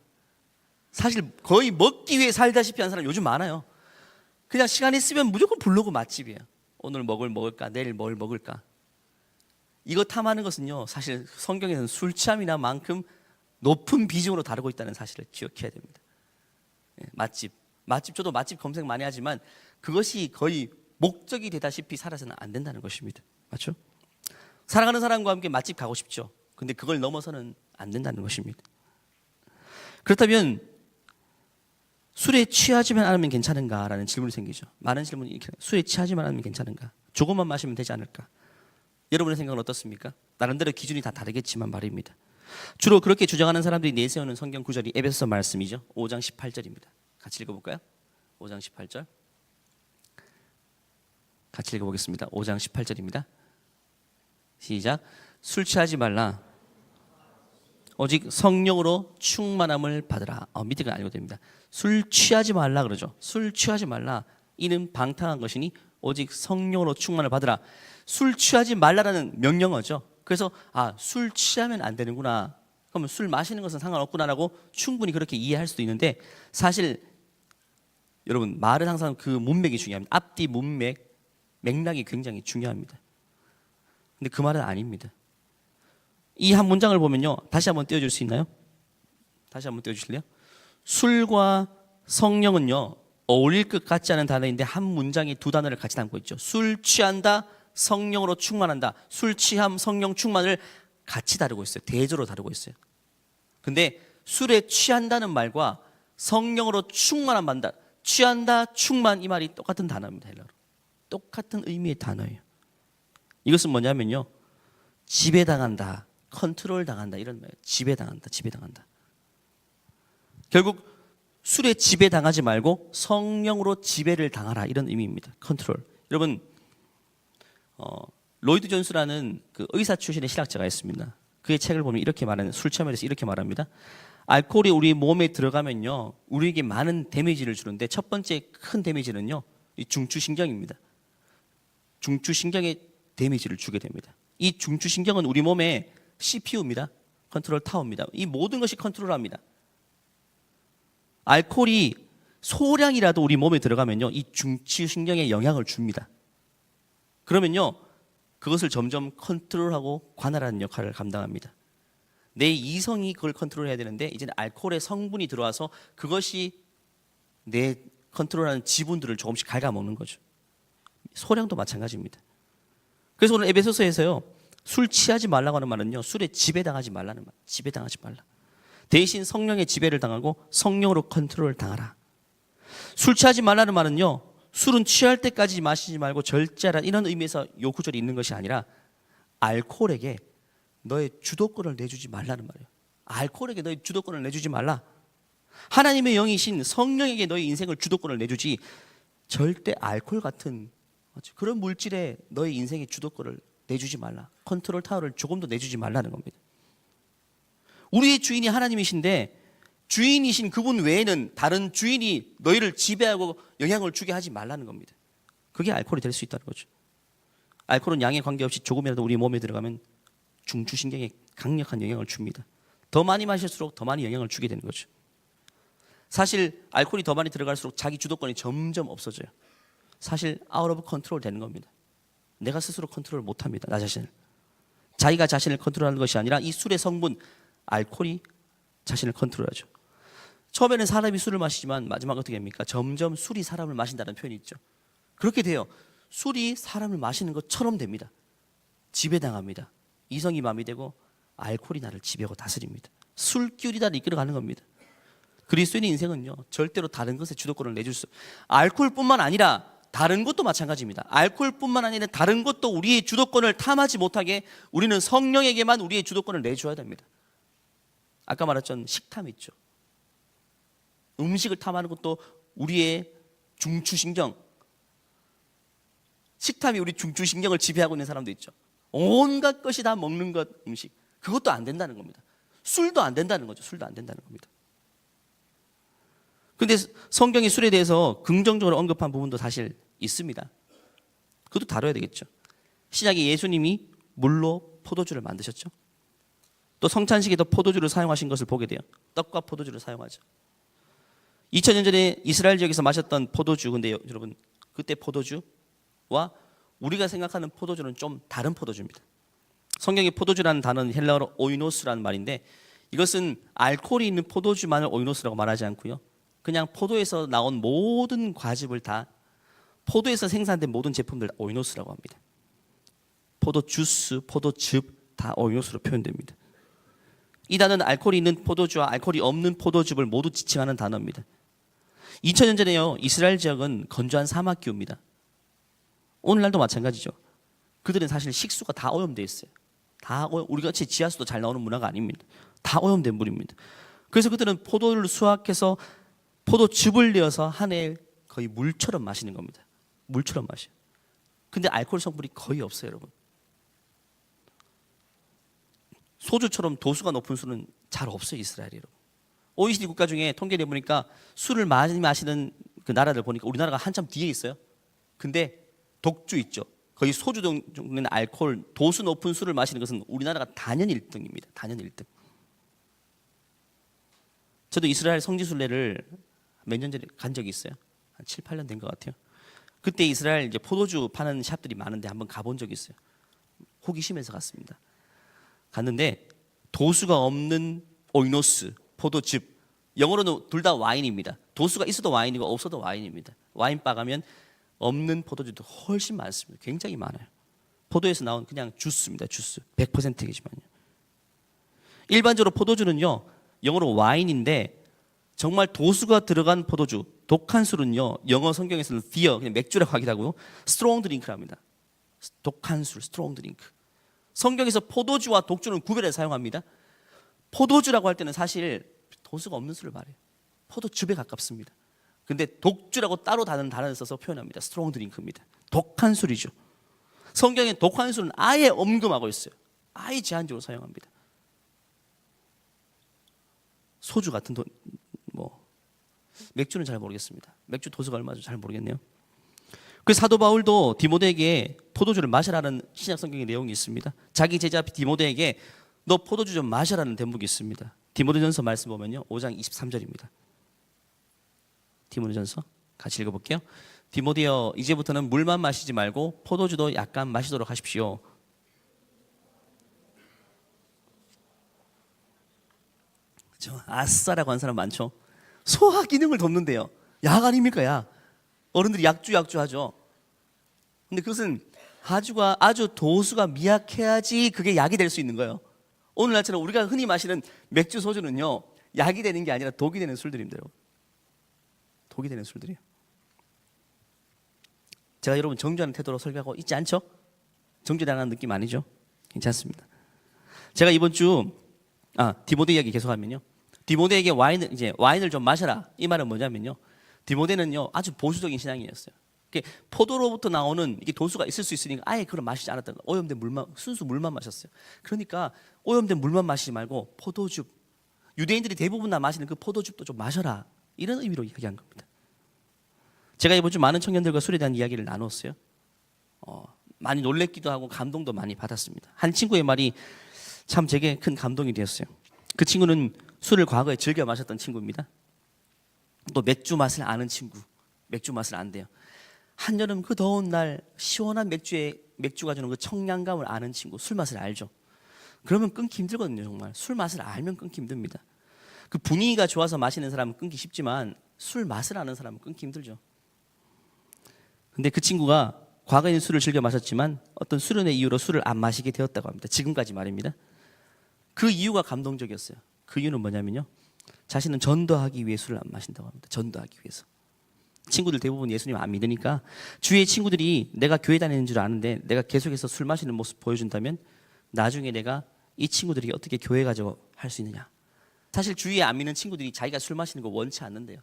사실 거의 먹기 위해 살다시피 하는 사람 요즘 많아요. 그냥 시간 있으면 무조건 부르고 맛집이에요. 오늘 먹을까, 내일 뭘 먹을까. 이거 탐하는 것은요, 사실 성경에서는 술 취함이나 만큼 높은 비중으로 다루고 있다는 사실을 기억해야 됩니다. 맛집 저도 맛집 검색 많이 하지만 그것이 거의 목적이 되다시피 살아서는 안 된다는 것입니다. 맞죠? 사랑하는 사람과 함께 맛집 가고 싶죠. 근데 그걸 넘어서는 안 된다는 것입니다. 그렇다면 술에 취하지만 않으면 괜찮은가라는 질문이 생기죠. 많은 질문이 이렇게, 술에 취하지만 않으면 괜찮은가? 조금만 마시면 되지 않을까? 여러분의 생각은 어떻습니까? 나름대로 기준이 다 다르겠지만 말입니다. 주로 그렇게 주장하는 사람들이 내세우는 성경 구절이 에베소서 말씀이죠. 5장 18절입니다. 같이 읽어볼까요? 5장 18절 같이 읽어보겠습니다. 5장 18절입니다. 시작. 술 취하지 말라. 오직 성령으로 충만함을 받으라. 밑에 건 알고 됩니다. 술 취하지 말라 그러죠. 술 취하지 말라. 이는 방탕한 것이니 오직 성령으로 충만을 받으라. 술 취하지 말라라는 명령어죠. 그래서 술 취하면 안 되는구나. 그러면 술 마시는 것은 상관없구나라고 충분히 그렇게 이해할 수도 있는데, 사실 여러분 말은 항상 그 문맥이 중요합니다. 앞뒤 문맥, 맥락이 굉장히 중요합니다. 근데 그 말은 아닙니다. 이 한 문장을 보면요, 다시 한번 띄워줄 수 있나요? 다시 한번 띄워주실래요? 술과 성령은요 어울릴 것 같지 않은 단어인데 한 문장에 두 단어를 같이 담고 있죠. 술 취한다, 성령으로 충만한다. 술 취함, 성령 충만을 같이 다루고 있어요. 대조로 다루고 있어요. 근데 술에 취한다는 말과 성령으로 충만한 만다, 취한다, 충만, 이 말이 똑같은 단어입니다. 헬라어로. 똑같은 의미의 단어예요. 이것은 뭐냐면요, 지배당한다, 컨트롤 당한다, 이런 말이에요. 지배당한다. 결국 술에 지배당하지 말고 성령으로 지배를 당하라, 이런 의미입니다. 컨트롤. 여러분 로이드 존스라는 그 의사 출신의 신학자가 있습니다. 그의 책을 보면 이렇게 말하는, 술 취함에 대해서 이렇게 말합니다. 알코올이 우리 몸에 들어가면요, 우리에게 많은 데미지를 주는데 첫 번째 큰 데미지는요, 이 중추신경입니다. 중추신경에 데미지를 주게 됩니다. 이 중추신경은 우리 몸의 CPU입니다. 컨트롤 타워입니다. 이 모든 것이 컨트롤합니다. 알코올이 소량이라도 우리 몸에 들어가면요, 이 중추신경에 영향을 줍니다. 그러면요, 그것을 점점 컨트롤하고 관할하는 역할을 감당합니다. 내 이성이 그걸 컨트롤해야 되는데 이제는 알코올의 성분이 들어와서 그것이 내 컨트롤하는 지분들을 조금씩 갉아먹는 거죠. 소량도 마찬가지입니다. 그래서 오늘 에베소서에서요, 술 취하지 말라고 하는 말은요, 술에 지배당하지 말라는 말. 지배당하지 말라. 대신 성령의 지배를 당하고 성령으로 컨트롤을 당하라. 술 취하지 말라는 말은요, 술은 취할 때까지 마시지 말고 절제하라, 이런 의미에서 요 구절이 있는 것이 아니라 알코올에게 너의 주도권을 내주지 말라는 말이에요. 알코올에게 너의 주도권을 내주지 말라. 하나님의 영이신 성령에게 너의 인생을 주도권을 내주지, 절대 알코올 같은 그런 물질에 너의 인생의 주도권을 내주지 말라. 컨트롤 타워를 조금도 내주지 말라는 겁니다. 우리의 주인이 하나님이신데 주인이신 그분 외에는 다른 주인이 너희를 지배하고 영향을 주게 하지 말라는 겁니다. 그게 알코올이 될 수 있다는 거죠. 알코올은 양에 관계없이 조금이라도 우리 몸에 들어가면 중추신경에 강력한 영향을 줍니다. 더 많이 마실수록 더 많이 영향을 주게 되는 거죠. 사실 알코올이 더 많이 들어갈수록 자기 주도권이 점점 없어져요. 사실 아웃 오브 컨트롤 되는 겁니다. 내가 스스로 컨트롤을 못합니다. 나 자신을. 자기가 자신을 컨트롤하는 것이 아니라 이 술의 성분 알코올이 자신을 컨트롤하죠. 처음에는 사람이 술을 마시지만 마지막에 어떻게 됩니까? 점점 술이 사람을 마신다는 표현이 있죠. 그렇게 돼요. 술이 사람을 마시는 것처럼 됩니다. 지배당합니다. 이성이 마음이 되고 알코올이 나를 지배하고 다스립니다. 술기운이 나를 이끌어가는 겁니다. 그리스도인의 인생은요, 절대로 다른 것에 주도권을 내줄 수, 알코올뿐만 아니라 다른 것도 마찬가지입니다. 알코올뿐만 아니라 다른 것도 우리의 주도권을 탐하지 못하게 우리는 성령에게만 우리의 주도권을 내줘야 됩니다. 아까 말했던 식탐 있죠. 음식을 탐하는 것도 우리의 중추신경, 식탐이 우리 중추신경을 지배하고 있는 사람도 있죠. 온갖 것이 다 먹는 것, 음식. 그것도 안 된다는 겁니다. 술도 안 된다는 거죠. 술도 안 된다는 겁니다. 그런데 성경이 술에 대해서 긍정적으로 언급한 부분도 사실 있습니다. 그것도 다뤄야 되겠죠. 신약에 예수님이 물로 포도주를 만드셨죠. 또 성찬식에도 포도주를 사용하신 것을 보게 돼요. 떡과 포도주를 사용하죠. 2000년 전에 이스라엘 지역에서 마셨던 포도주, 근데 여러분 그때 포도주와 우리가 생각하는 포도주는 좀 다른 포도주입니다. 성경의 포도주라는 단어는 헬라어로 오이노스라는 말인데 이것은 알코올이 있는 포도주만을 오이노스라고 말하지 않고요. 그냥 포도에서 나온 모든 과즙을 다, 포도에서 생산된 모든 제품들 오이노스라고 합니다. 포도 주스, 포도즙 다 오이노스로 표현됩니다. 이 단어는 알코올이 있는 포도주와 알코올이 없는 포도즙을 모두 지칭하는 단어입니다. 2000년 전에요, 이스라엘 지역은 건조한 사막 기후입니다. 오늘날도 마찬가지죠. 그들은 사실 식수가 다 오염되어 있어요. 우리가 같이 지하수도 잘 나오는 문화가 아닙니다. 다 오염된 물입니다. 그래서 그들은 포도를 수확해서 포도즙을 내어서 한 해에 거의 물처럼 마시는 겁니다. 물처럼 마셔요. 근데 알코올 성분이 거의 없어요, 여러분. 소주처럼 도수가 높은 술은 잘 없어요, 이스라엘이. 여러분. OECD 국가 중에 통계를 해보니까 술을 많이 마시는 그 나라들 보니까 우리나라가 한참 뒤에 있어요. 근데 독주 있죠. 거의 소주 정도는 알코올, 도수 높은 술을 마시는 것은 우리나라가 단연 1등입니다. 단연 1등. 저도 이스라엘 성지순례를 몇 년 전에 간 적이 있어요. 한 7, 8년 된 것 같아요. 그때 이스라엘 이제 포도주 파는 샵들이 많은데 한번 가본 적이 있어요. 호기심에서 갔습니다. 갔는데 도수가 없는 오이노스, 포도즙, 영어로는 둘 다 와인입니다. 도수가 있어도 와인이고 없어도 와인입니다. 와인바 가면 없는 포도주도 훨씬 많습니다. 굉장히 많아요. 포도에서 나온 그냥 주스입니다. 주스. 100%이지만요. 일반적으로 포도주는요, 영어로 와인인데 정말 도수가 들어간 포도주, 독한 술은요, 영어 성경에서는 비어, 그냥 맥주라고 하기도 하고요, 스트롱 드링크를 합니다. 독한 술, 스트롱 드링크. 성경에서 포도주와 독주는 구별해서 사용합니다. 포도주라고 할 때는 사실 도수가 없는 술을 말해요. 포도즙에 가깝습니다. 근데 독주라고 따로 다른 단어를 써서 표현합니다. 스트롱 드링크입니다. 독한 술이죠. 성경에 독한 술은 아예 엄금하고 있어요. 아예 제한적으로 사용합니다. 소주 같은 뭐 맥주는 잘 모르겠습니다. 맥주 도수가 얼마인지 잘 모르겠네요. 그 사도 바울도 디모데에게 포도주를 마시라는 신약 성경의 내용이 있습니다. 자기 제자 디모데에게 너 포도주 좀 마시라는 대목이 있습니다. 디모데전서 말씀 보면요, 5장 23절입니다. 디모데전서 같이 읽어볼게요. 디모데여, 이제부터는 물만 마시지 말고 포도주도 약간 마시도록 하십시오. 그렇죠? 아싸라고 하는 사람 많죠. 소화 기능을 돕는데요. 약 아닙니까, 약? 어른들이 약주 하죠. 근데 그것은 아주 도수가 미약해야지 그게 약이 될 수 있는 거예요. 오늘날처럼 우리가 흔히 마시는 맥주, 소주는요, 약이 되는 게 아니라 독이 되는 술들입니다. 독이 되는 술들이에요. 제가 여러분 정죄하는 태도로 설교하고 있지 않죠? 정죄당하는 느낌 아니죠? 괜찮습니다. 제가 이번 주 디모데 이야기 계속하면요, 디모데에게 와인을 좀 마셔라, 이 말은 뭐냐면요, 디모데는요 아주 보수적인 신앙이었어요. 포도로부터 나오는 이게 도수가 있을 수 있으니까 아예 그걸 마시지 않았던 거예요. 오염된 물만, 순수 물만 마셨어요. 그러니까 오염된 물만 마시지 말고 포도즙, 유대인들이 대부분 다 마시는 그 포도즙도 좀 마셔라, 이런 의미로 이야기한 겁니다. 제가 이번 주 많은 청년들과 술에 대한 이야기를 나눴어요. 많이 놀랬기도 하고 감동도 많이 받았습니다. 한 친구의 말이 참 제게 큰 감동이 되었어요. 그 친구는 술을 과거에 즐겨 마셨던 친구입니다. 또 맥주 맛을 아는 친구, 맥주 맛을 안대요. 한여름 그 더운 날 시원한 맥주가 주는 그 청량감을 아는 친구, 술 맛을 알죠. 그러면 끊기 힘들거든요. 정말 술 맛을 알면 끊기 힘듭니다. 그 분위기가 좋아서 마시는 사람은 끊기 쉽지만 술 맛을 아는 사람은 끊기 힘들죠. 근데 그 친구가 과거에는 술을 즐겨 마셨지만 어떤 수련의 이유로 술을 안 마시게 되었다고 합니다. 지금까지 말입니다. 그 이유가 감동적이었어요. 그 이유는 뭐냐면요, 자신은 전도하기 위해 술을 안 마신다고 합니다. 전도하기 위해서. 친구들 대부분 예수님 안 믿으니까 주위의 친구들이 내가 교회 다니는 줄 아는데 내가 계속해서 술 마시는 모습 보여준다면 나중에 내가 이 친구들이 어떻게 교회 가자고 할 수 있느냐. 사실 주위에 안 믿는 친구들이 자기가 술 마시는 거 원치 않는데요.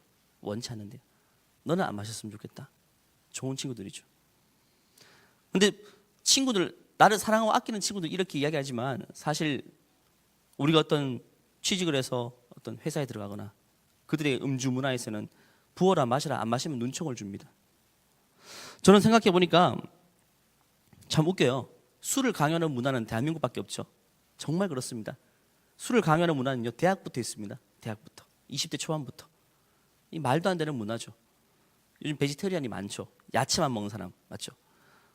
너는 안 마셨으면 좋겠다. 좋은 친구들이죠. 근데 친구들, 나를 사랑하고 아끼는 친구들 이렇게 이야기하지만 사실 우리가 어떤 취직을 해서 어떤 회사에 들어가거나 그들의 음주 문화에서는 부어라 마셔라, 안 마시면 눈총을 줍니다. 저는 생각해 보니까 참 웃겨요. 술을 강요하는 문화는 대한민국밖에 없죠. 정말 그렇습니다. 술을 강요하는 문화는요, 대학부터 있습니다. 대학부터 20대 초반부터. 이 말도 안 되는 문화죠. 요즘 베지테리안이 많죠. 야채만 먹는 사람 맞죠?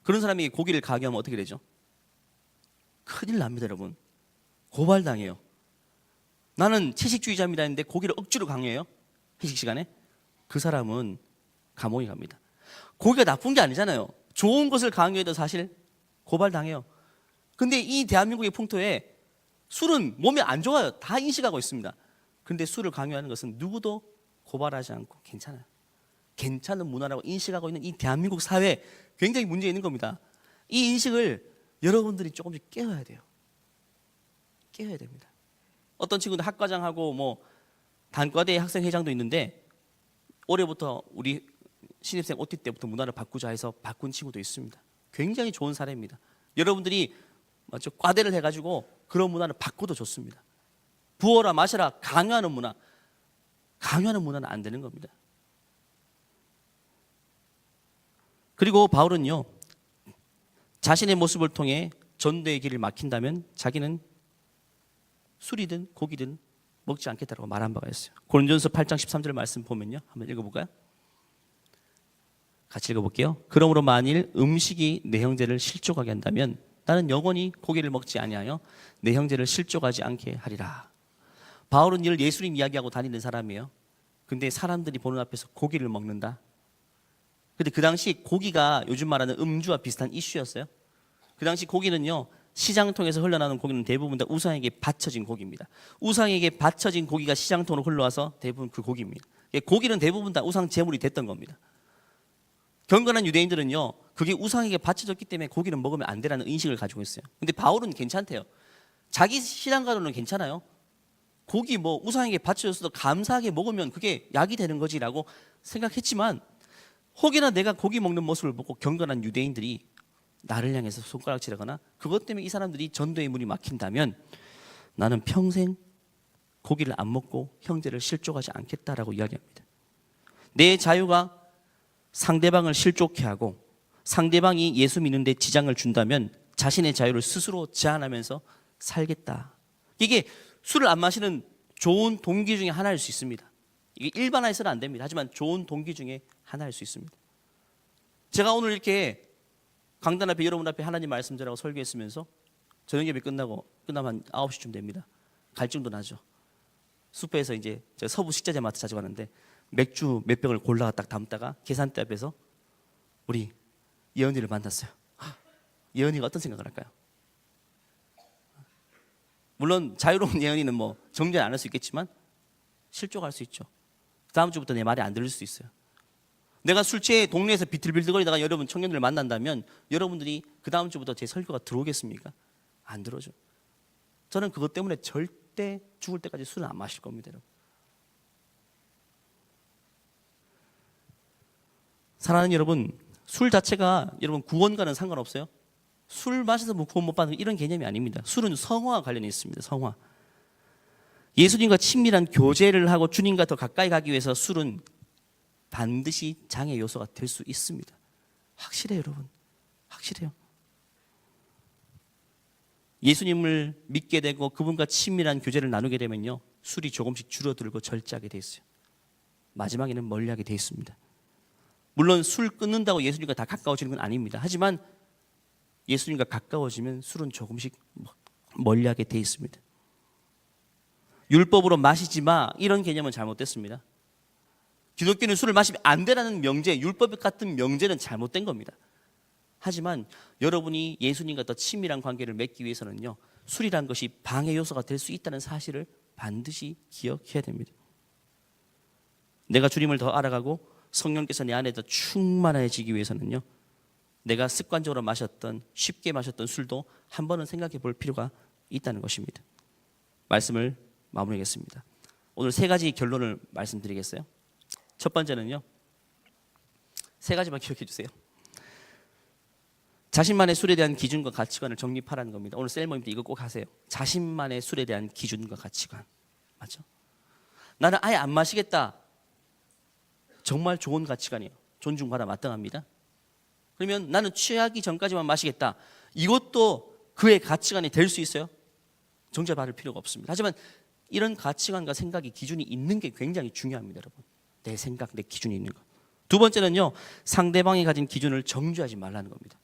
그런 사람이 고기를 강요하면 어떻게 되죠? 큰일 납니다, 여러분. 고발당해요. 나는 채식주의자입니다 했는데 고기를 억지로 강요해요. 회식 시간에. 그 사람은 감옥에 갑니다. 고기가 나쁜 게 아니잖아요. 좋은 것을 강요해도 사실 고발당해요. 근데 이 대한민국의 풍토에 술은 몸에 안 좋아요. 다 인식하고 있습니다. 그런데 술을 강요하는 것은 누구도 고발하지 않고 괜찮아요. 괜찮은 문화라고 인식하고 있는 이 대한민국 사회에 굉장히 문제 있는 겁니다. 이 인식을 여러분들이 조금씩 깨워야 돼요. 깨워야 됩니다. 어떤 친구들 학과장하고 뭐 단과대 학생회장도 있는데 올해부터 우리 신입생 OT 때부터 문화를 바꾸자 해서 바꾼 친구도 있습니다. 굉장히 좋은 사례입니다. 여러분들이 맞죠? 과대를 해가지고 그런 문화를 바꿔도 좋습니다. 부어라 마셔라 강요하는 문화는 안 되는 겁니다. 그리고 바울은요, 자신의 모습을 통해 전도의 길을 막힌다면 자기는 술이든 고기든 먹지 않겠다고 말한 바가 있어요. 고린도전서 8장 13절 말씀 보면요, 한번 읽어볼까요? 같이 읽어볼게요. 그러므로 만일 음식이 내 형제를 실족하게 한다면 나는 영원히 고기를 먹지 아니하여 내 형제를 실족하지 않게 하리라. 바울은 늘 예수님 이야기하고 다니는 사람이에요. 근데 사람들이 보는 앞에서 고기를 먹는다. 근데 그 당시 고기가 요즘 말하는 음주와 비슷한 이슈였어요. 그 당시 고기는요, 시장 통해서 흘러나오는 고기는 대부분 다 우상에게 바쳐진 고기입니다. 우상에게 바쳐진 고기가 시장 통으로 흘러와서 대부분 그 고기입니다. 고기는 대부분 다 우상 제물이 됐던 겁니다. 경건한 유대인들은요, 그게 우상에게 바쳐졌기 때문에 고기는 먹으면 안 되라는 인식을 가지고 있어요. 근데 바울은 괜찮대요. 자기 신앙가로는 괜찮아요. 고기 뭐 우상에게 바쳐졌어도 감사하게 먹으면 그게 약이 되는 거지라고 생각했지만, 혹여나 내가 고기 먹는 모습을 보고 경건한 유대인들이 나를 향해서 손가락질하거나 그것 때문에 이 사람들이 전도의 문이 막힌다면 나는 평생 고기를 안 먹고 형제를 실족하지 않겠다라고 이야기합니다. 내 자유가 상대방을 실족해 하고 상대방이 예수 믿는데 지장을 준다면 자신의 자유를 스스로 제한하면서 살겠다. 이게 술을 안 마시는 좋은 동기 중에 하나일 수 있습니다. 이게 일반화해서는 안 됩니다. 하지만 좋은 동기 중에 하나일 수 있습니다. 제가 오늘 이렇게 강단 앞에 여러분 앞에 하나님 말씀 전하고 설교했으면서 저녁 예배 끝나면 한 9시쯤 됩니다. 갈증도 나죠. 숲에서 이제 제가 서부 식자재 마트 자주 가는데 맥주 몇 병을 골라가 딱 담다가 계산대 앞에서 우리 예언이를 만났어요. 예언이가 어떤 생각을 할까요? 물론 자유로운 예언이는 뭐 정죄는 안 할 수 있겠지만 실족할 수 있죠. 다음 주부터 내 말이 안 들릴 수도 있어요. 내가 술 취해 동네에서 비틀비틀거리다가 여러분 청년들을 만난다면 여러분들이 그 다음 주부터 제 설교가 들어오겠습니까? 안 들어오죠. 저는 그것 때문에 절대 죽을 때까지 술을 안 마실 겁니다, 여러분. 사랑하는 여러분, 술 자체가 여러분 구원과는 상관없어요. 술 마셔서 뭐 구원 못 받는 이런 개념이 아닙니다. 술은 성화와 관련이 있습니다. 성화. 예수님과 친밀한 교제를 하고 주님과 더 가까이 가기 위해서 술은 반드시 장애 요소가 될 수 있습니다. 확실해요, 여러분. 확실해요. 예수님을 믿게 되고 그분과 친밀한 교제를 나누게 되면요, 술이 조금씩 줄어들고 절제하게 돼 있어요. 마지막에는 멀리하게 돼 있습니다. 물론 술 끊는다고 예수님과 다 가까워지는 건 아닙니다. 하지만 예수님과 가까워지면 술은 조금씩 멀리하게 돼 있습니다. 율법으로 마시지 마 이런 개념은 잘못됐습니다. 기독교는 술을 마시면 안 되라는 명제, 율법 같은 명제는 잘못된 겁니다. 하지만 여러분이 예수님과 더 친밀한 관계를 맺기 위해서는요, 술이란 것이 방해 요소가 될 수 있다는 사실을 반드시 기억해야 됩니다. 내가 주님을 더 알아가고 성령께서 내 안에 더 충만해지기 위해서는요, 내가 습관적으로 마셨던, 쉽게 마셨던 술도 한 번은 생각해 볼 필요가 있다는 것입니다. 말씀을 마무리하겠습니다. 오늘 세 가지 결론을 말씀드리겠어요. 첫 번째는요, 세 가지만 기억해 주세요. 자신만의 술에 대한 기준과 가치관을 정립하라는 겁니다. 오늘 셀 모임 때 이거 꼭 하세요. 자신만의 술에 대한 기준과 가치관. 맞죠? 나는 아예 안 마시겠다. 정말 좋은 가치관이에요. 존중받아 마땅합니다. 그러면 나는 취하기 전까지만 마시겠다. 이것도 그의 가치관이 될 수 있어요? 정죄받을 필요가 없습니다. 하지만 이런 가치관과 생각이 기준이 있는 게 굉장히 중요합니다, 여러분. 내 생각, 내 기준이 있는 거. 두 번째는요, 상대방이 가진 기준을 정죄하지 말라는 겁니다.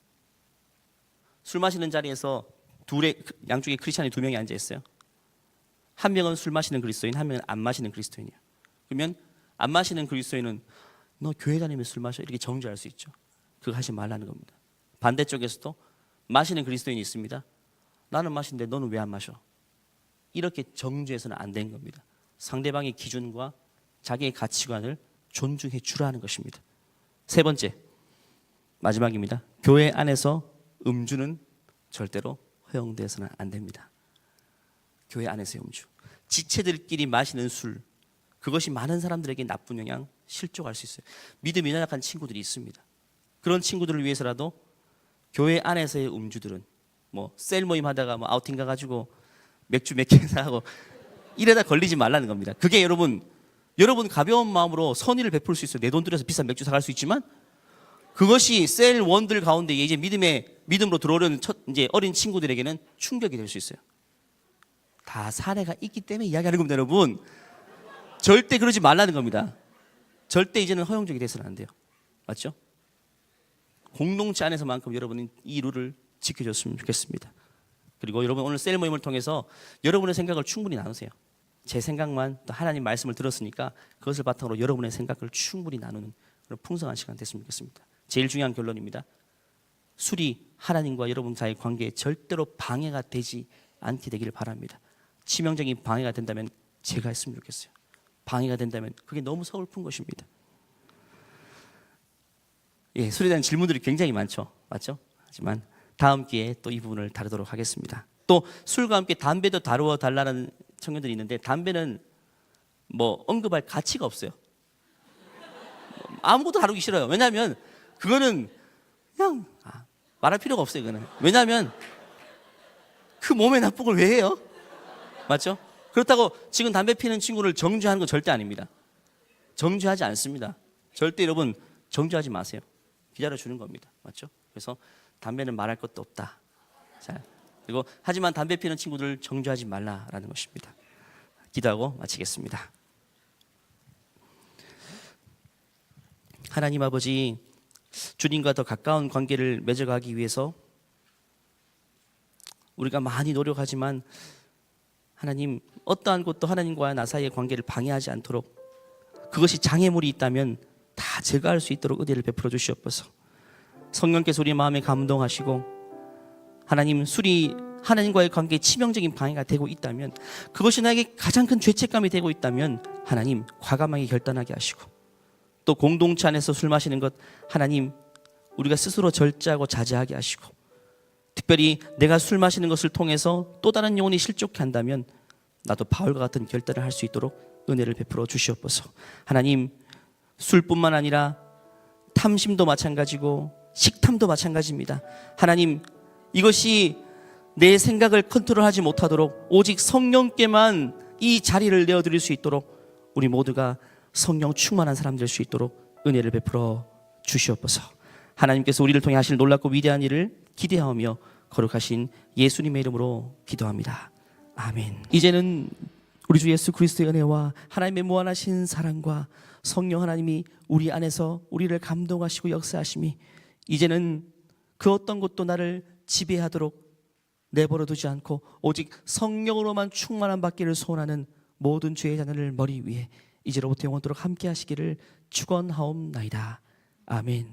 술 마시는 자리에서 양쪽에 크리스찬이 두 명이 앉아 있어요. 한 명은 술 마시는 그리스도인, 한 명은 안 마시는 그리스도인이에요. 그러면 안 마시는 그리스도인은 너 교회 다니면 술 마셔 이렇게 정죄할 수 있죠. 그거 하지 말라는 겁니다. 반대쪽에서도 마시는 그리스도인이 있습니다. 나는 마시는데 너는 왜 안 마셔? 이렇게 정죄해서는 안 되는 겁니다. 상대방의 기준과 자기의 가치관을 존중해 주라는 것입니다. 세 번째, 마지막입니다. 교회 안에서 음주는 절대로 허용되어서는 안 됩니다. 교회 안에서의 음주, 지체들끼리 마시는 술, 그것이 많은 사람들에게 나쁜 영향, 실족할 수 있어요. 믿음이 연약한 친구들이 있습니다. 그런 친구들을 위해서라도 교회 안에서의 음주들은 뭐 셀 모임 하다가 뭐 아우팅 가가지고 맥주 몇 개 사고 이래다 걸리지 말라는 겁니다. 그게 여러분 가벼운 마음으로 선의를 베풀 수 있어요. 내 돈 들여서 비싼 맥주 사갈 수 있지만 그것이 셀 원들 가운데 이제 믿음으로 들어오려는 이제 어린 친구들에게는 충격이 될 수 있어요. 다 사례가 있기 때문에 이야기하는 겁니다, 여러분. 절대 그러지 말라는 겁니다. 절대 이제는 허용적이 돼서는 안 돼요. 맞죠? 공동체 안에서만큼 여러분은 이 룰을 지켜줬으면 좋겠습니다. 그리고 여러분 오늘 셀 모임을 통해서 여러분의 생각을 충분히 나누세요. 제 생각만 또 하나님 말씀을 들었으니까 그것을 바탕으로 여러분의 생각을 충분히 나누는 그런 풍성한 시간 됐으면 좋겠습니다. 제일 중요한 결론입니다. 술이 하나님과 여러분 사이의 관계에 절대로 방해가 되지 않게 되기를 바랍니다. 치명적인 방해가 된다면 제가 했으면 좋겠어요. 방해가 된다면 그게 너무 서글픈 것입니다. 예, 술에 대한 질문들이 굉장히 많죠. 맞죠? 하지만 다음 기회에 또 이 부분을 다루도록 하겠습니다. 또 술과 함께 담배도 다루어 달라는 청년들이 있는데 담배는 뭐 언급할 가치가 없어요. 아무것도 다루기 싫어요. 왜냐하면 그거는 그냥 말할 필요가 없어요. 그거는. 왜냐하면 그 몸에 나쁜 걸 왜 해요? 맞죠? 그렇다고 지금 담배 피는 친구를 정죄하는 건 절대 아닙니다. 정죄하지 않습니다. 절대 여러분 정죄하지 마세요. 기다려주는 겁니다. 맞죠? 그래서 담배는 말할 것도 없다. 자, 그리고 하지만 담배 피는 친구들을 정죄하지 말라라는 것입니다. 기도하고 마치겠습니다. 하나님 아버지, 주님과 더 가까운 관계를 맺어가기 위해서 우리가 많이 노력하지만 하나님, 어떠한 것도 하나님과 나 사이의 관계를 방해하지 않도록, 그것이 장애물이 있다면 다 제거할 수 있도록 은혜를 베풀어 주시옵소서. 성령께서 우리 마음에 감동하시고 하나님, 술이 하나님과의 관계에 치명적인 방해가 되고 있다면, 그것이 나에게 가장 큰 죄책감이 되고 있다면 하나님, 과감하게 결단하게 하시고, 또 공동체 안에서 술 마시는 것 하나님, 우리가 스스로 절제하고 자제하게 하시고, 특별히 내가 술 마시는 것을 통해서 또 다른 영혼이 실족해 한다면 나도 바울과 같은 결단을 할 수 있도록 은혜를 베풀어 주시옵소서. 하나님, 술뿐만 아니라 탐심도 마찬가지고 식탐도 마찬가지입니다. 하나님, 이것이 내 생각을 컨트롤하지 못하도록 오직 성령께만 이 자리를 내어드릴 수 있도록 우리 모두가 성령 충만한 사람 될 수 있도록 은혜를 베풀어 주시옵소서. 하나님께서 우리를 통해 하실 놀랍고 위대한 일을 기대하며 거룩하신 예수님의 이름으로 기도합니다. 아멘. 이제는 우리 주 예수 그리스도의 은혜와 하나님의 무한하신 사랑과 성령 하나님이 우리 안에서 우리를 감동하시고 역사하심이, 이제는 그 어떤 것도 나를 지배하도록 내버려 두지 않고 오직 성령으로만 충만한 받기를 소원하는 모든 죄의 자녀를 머리 위에 이제로부터 영원토록 함께 하시기를 축원하옵나이다. 아멘.